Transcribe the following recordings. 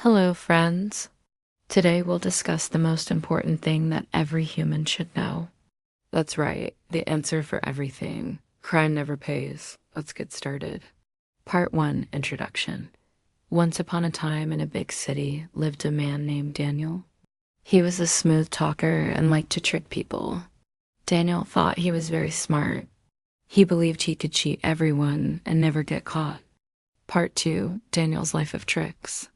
Hello, friends. Today we'll discuss the most important thing that every human should know. That's right, the answer for everything. Crime never pays. Let's get started. Part 1, Introduction. Once upon a time in a big city lived a man named Daniel. He was a smooth talker and liked to trick people. Daniel thought he was very smart. He believed he could cheat everyone and never get caught. Part 2, Daniel's life of tricks.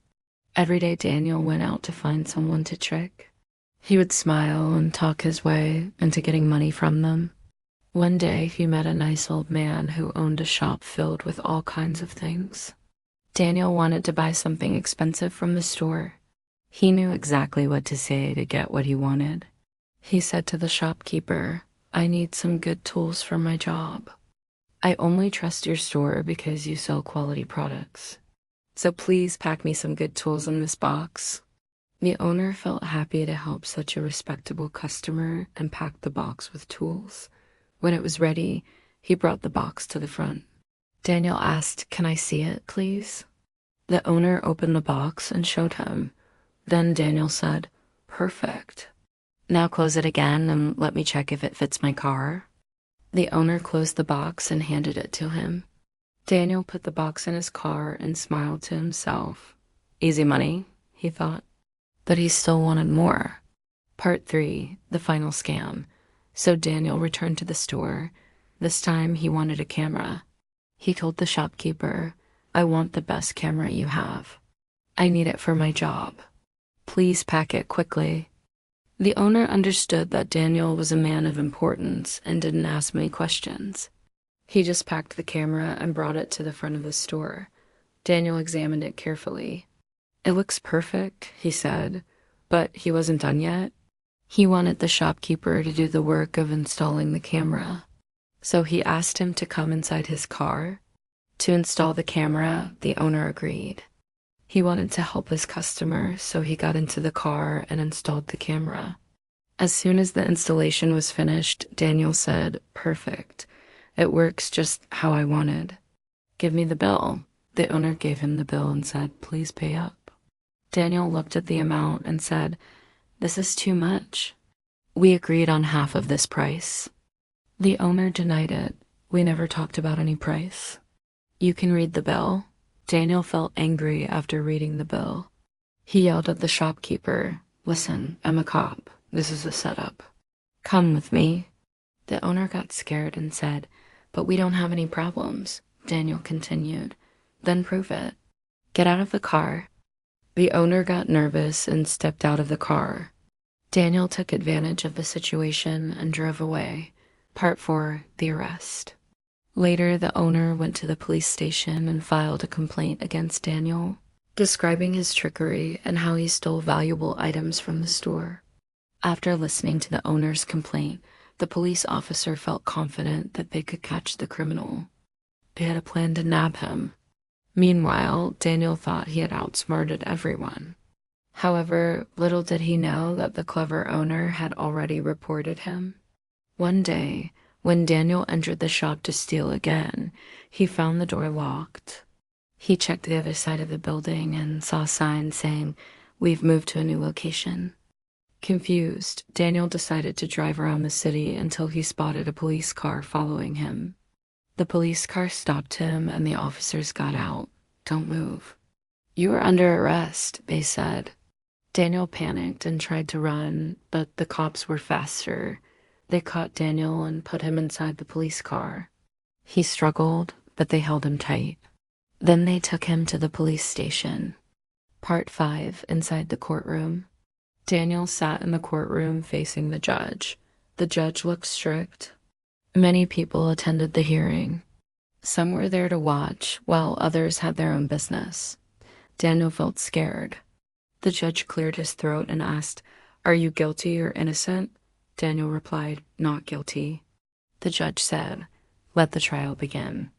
Every day Daniel went out to find someone to trick. He would smile and talk his way into getting money from them. One day he met a nice old man who owned a shop filled with all kinds of things. Daniel wanted to buy something expensive from the store. He knew exactly what to say to get what he wanted. He said to the shopkeeper, "I need some good tools for my job. I only trust your store because you sell quality products. So please pack me some good tools in this box." The owner felt happy to help such a respectable customer and packed the box with tools. When it was ready, he brought the box to the front. Daniel asked, "Can I see it, please?" The owner opened the box and showed him. Then Daniel said, "Perfect. Now close it again and let me check if it fits my car." The owner closed the box and handed it to him. Daniel put the box in his car and smiled to himself. Easy money, he thought. But he still wanted more. Part 3, the final scam. So Daniel returned to the store. This time he wanted a camera. He told the shopkeeper, "I want the best camera you have. I need it for my job. Please pack it quickly." The owner understood that Daniel was a man of importance and didn't ask many questions. He just packed the camera and brought it to the front of the store. Daniel examined it carefully. "It looks perfect," he said, but he wasn't done yet. He wanted the shopkeeper to do the work of installing the camera. So he asked him to come inside his car. To install the camera, the owner agreed. He wanted to help his customer, so he got into the car and installed the camera. As soon as the installation was finished, Daniel said, "Perfect. It works just how I wanted. Give me the bill." The owner gave him the bill and said, "Please pay up." Daniel looked at the amount and said, "This is too much. We agreed on half of this price." The owner denied it. "We never talked about any price. You can read the bill." Daniel felt angry after reading the bill. He yelled at the shopkeeper, "Listen, I'm a cop. This is a setup. Come with me." The owner got scared and said, "But we don't have any problems." Daniel continued, "Then prove it. Get out of the car." The owner got nervous and stepped out of the car. Daniel took advantage of the situation and drove away. Part 4, the arrest. Later, the owner went to the police station and filed a complaint against Daniel, describing his trickery and how he stole valuable items from the store. After listening to the owner's complaint, the police officer felt confident that they could catch the criminal. They had a plan to nab him. Meanwhile, Daniel thought he had outsmarted everyone. However, little did he know that the clever owner had already reported him. One day, when Daniel entered the shop to steal again, he found the door locked. He checked the other side of the building and saw signs saying, "We've moved to a new location." Confused, Daniel decided to drive around the city until he spotted a police car following him. The police car stopped him and the officers got out. "Don't move." "You are under arrest," they said. Daniel panicked and tried to run, but the cops were faster. They caught Daniel and put him inside the police car. He struggled, but they held him tight. Then they took him to the police station. Part 5, inside the courtroom. Daniel sat in the courtroom facing the judge. The judge looked strict. Many people attended the hearing. Some were there to watch, while others had their own business. Daniel felt scared. The judge cleared his throat and asked, "Are you guilty or innocent?" Daniel replied, "Not guilty." The judge said, "Let the trial begin."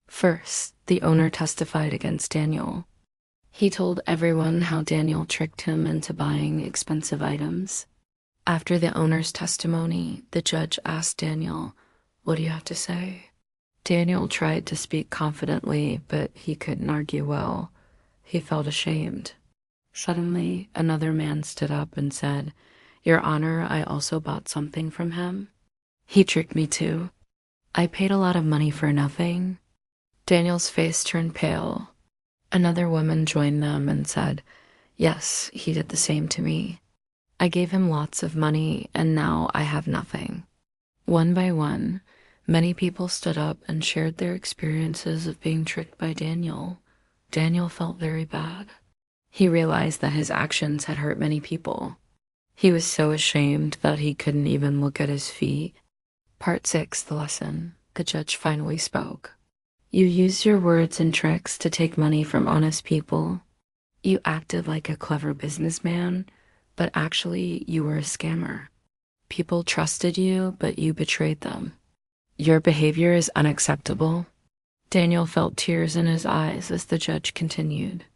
First, the owner testified against Daniel. He told everyone how Daniel tricked him into buying expensive items. After the owner's testimony, the judge asked Daniel, "What do you have to say?" Daniel tried to speak confidently, but he couldn't argue well. He felt ashamed. Suddenly, another man stood up and said, "Your Honor, I also bought something from him. He tricked me too. I paid a lot of money for nothing." Daniel's face turned pale. Another woman joined them and said, "Yes, he did the same to me. I gave him lots of money, and now I have nothing." One by one, many people stood up and shared their experiences of being tricked by Daniel. Daniel felt very bad. He realized that his actions had hurt many people. He was so ashamed that he couldn't even look at his feet. Part 6, the lesson. The judge finally spoke. "You used your words and tricks to take money from honest people. You acted like a clever businessman, but actually you were a scammer. People trusted you, but you betrayed them. Your behavior is unacceptable." Daniel felt tears in his eyes as the judge continued.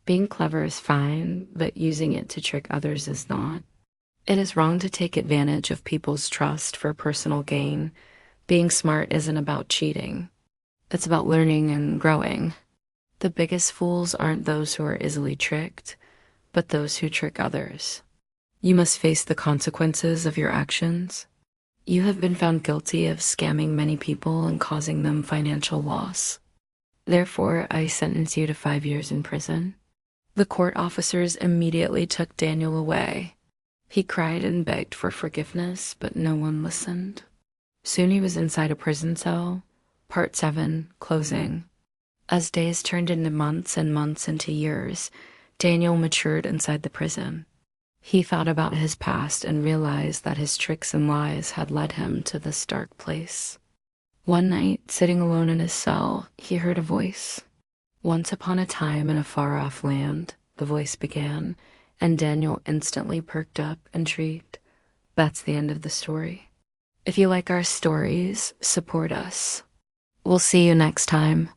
"Being clever is fine, but using it to trick others is not. It is wrong to take advantage of people's trust for personal gain. Being smart isn't about cheating. It's about learning and growing. The biggest fools aren't those who are easily tricked, but those who trick others. You must face the consequences of your actions. You have been found guilty of scamming many people and causing them financial loss. Therefore, I sentence you to 5 years in prison." The court officers immediately took Daniel away. He cried and begged for forgiveness, but no one listened. Soon he was inside a prison cell. Part 7, closing. As days turned into months and months into years, Daniel matured inside the prison. He thought about his past and realized that his tricks and lies had led him to this dark place. One night, sitting alone in his cell, he heard a voice. "Once upon a time in a far-off land," the voice began, and Daniel instantly perked up, intrigued. That's the end of the story. If you like our stories, support us. We'll see you next time.